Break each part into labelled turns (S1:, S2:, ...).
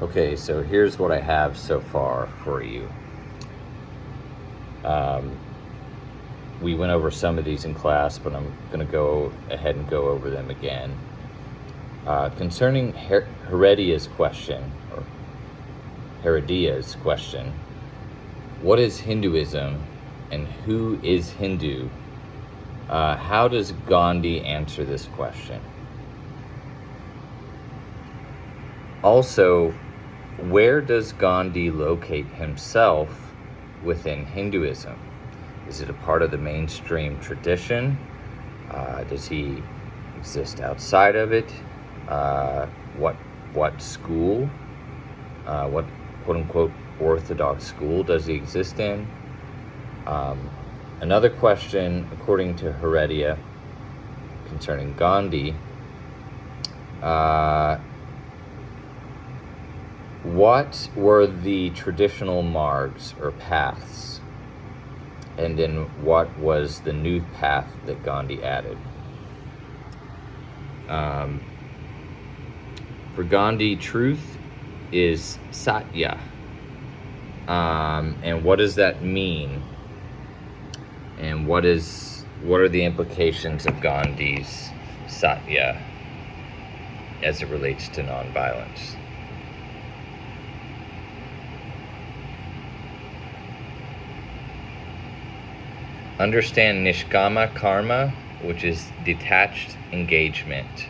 S1: Okay, so here's what I have so far for you. We went over some of these in class, but I'm going to go ahead and go over them again. Concerning Heredia's question, what is Hinduism and who is Hindu? How does Gandhi answer this question? Also, where does Gandhi locate himself within Hinduism? Is it a part of the mainstream tradition? Does he exist outside of it? What school? What quote-unquote orthodox school does he exist in? Another question, according to Heredia, concerning Gandhi, what were the traditional margs or paths? And then what was the new path that Gandhi added? For Gandhi, truth is satya. And what does that mean? And what are the implications of Gandhi's satya as it relates to nonviolence? Understand nishkama karma, which is detached engagement,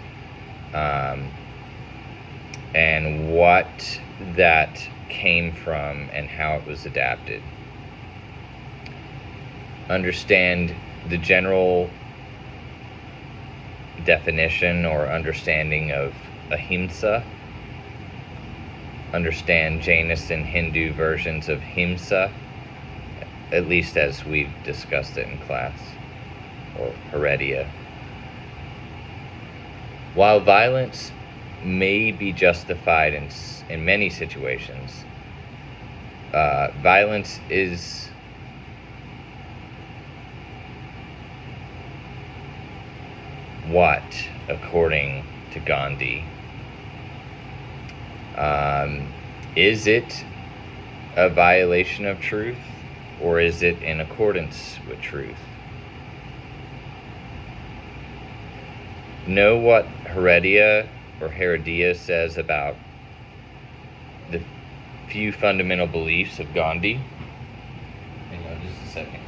S1: and what that came from and how it was adapted. Understand the general definition or understanding of ahimsa. Understand Jainist and Hindu versions of himsa, at least as we've discussed it in class, or Heredia. While violence may be justified in many situations, violence is what, according to Gandhi? Is it a violation of truth, or is it in accordance with truth? Know what Heredia says about the few fundamental beliefs of Gandhi? Hang on just a second.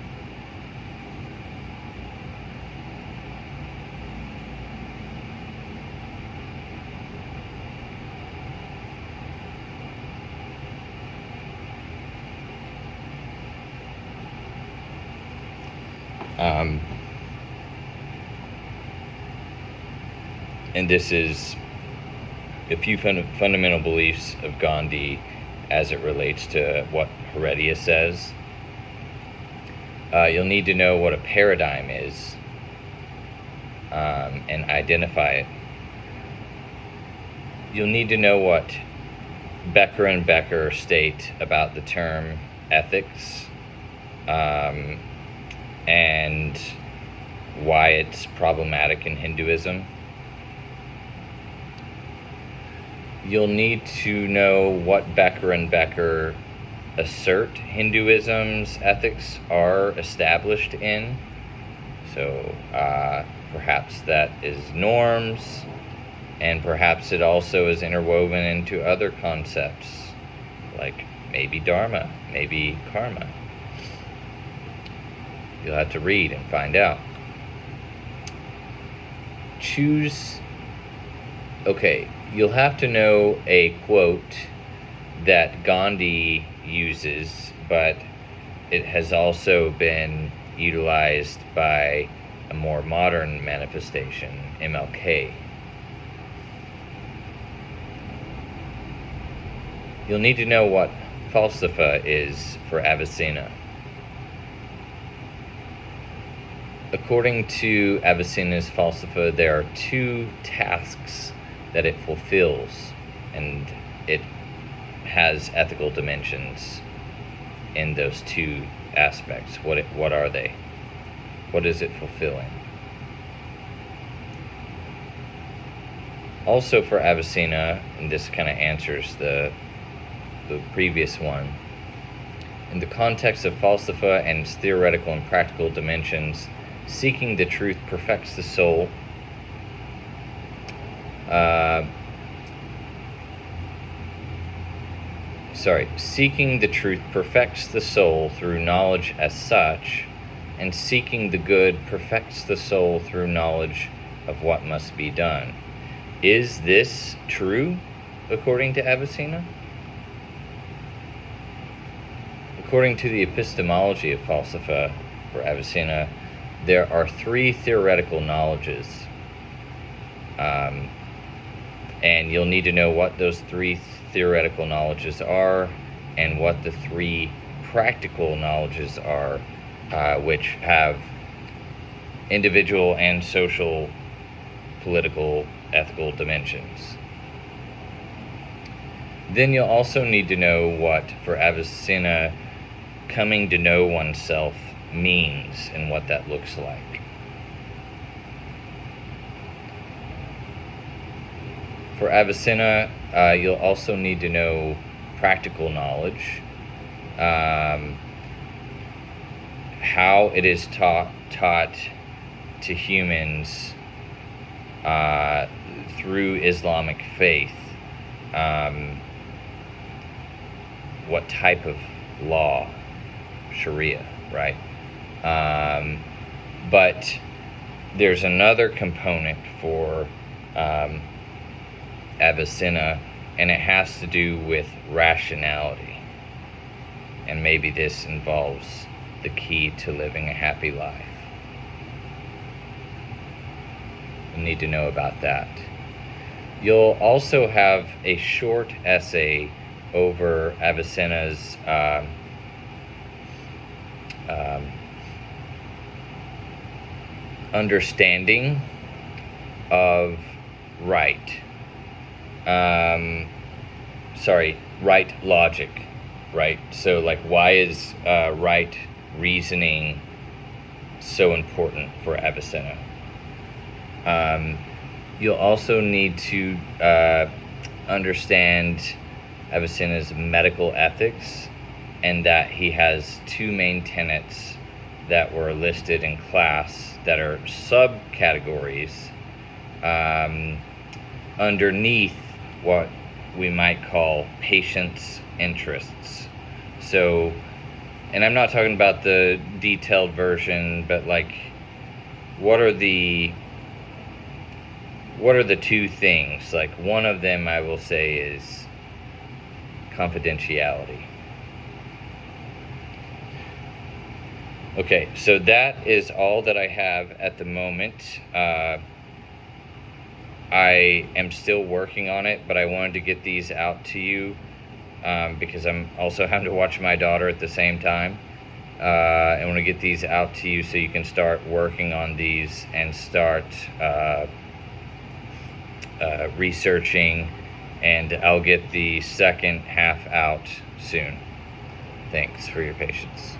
S1: And this is a few fundamental beliefs of Gandhi as it relates to what Heredia says. You'll need to know what a paradigm is and identify it. You'll need to know what Becker and Becker state about the term ethics, and why it's problematic in Hinduism. You'll need to know what Becker and Becker assert Hinduism's ethics are established in. So perhaps that is norms, and perhaps it also is interwoven into other concepts, like maybe dharma, maybe karma. You'll have to read and find out. You'll have to know a quote that Gandhi uses, but it has also been utilized by a more modern manifestation, MLK. You'll need to know what Falsafa is for Avicenna. According to Avicenna's Falsafa, there are two tasks that it fulfills, and it has ethical dimensions in those two aspects. What are they? What is it fulfilling? Also for Avicenna, and this kind of answers the previous one, in the context of Falsafa and its theoretical and practical dimensions, seeking the truth perfects the soul. Seeking the truth perfects the soul through knowledge as such, and seeking the good perfects the soul through knowledge of what must be done. Is this true, according to Avicenna? According to the epistemology of Falsafa for Avicenna, there are three theoretical knowledges. And you'll need to know what those three theoretical knowledges are and what the three practical knowledges are, which have individual and social, political, ethical dimensions. Then you'll also need to know what, for Avicenna, coming to know oneself means and what that looks like. For Avicenna, you'll also need to know practical knowledge, how it is taught to humans through Islamic faith, what type of law, Sharia, right? But there's another component for Avicenna, and it has to do with rationality. And maybe this involves the key to living a happy life. You need to know about that. You'll also have a short essay over Avicenna's understanding of right. Right logic, right? So, like, why is right reasoning so important for Avicenna? You'll also need to understand Avicenna's medical ethics, and that he has two main tenets that were listed in class that are subcategories underneath what we might call patient's interests. So, and I'm not talking about the detailed version, but like, what are the two things? Like, one of them I will say is confidentiality. Okay, so that is all that I have at the moment. I am still working on it, but I wanted to get these out to you because I'm also having to watch my daughter at the same time. I want to get these out to you so you can start working on these and start researching, and I'll get the second half out soon. Thanks for your patience.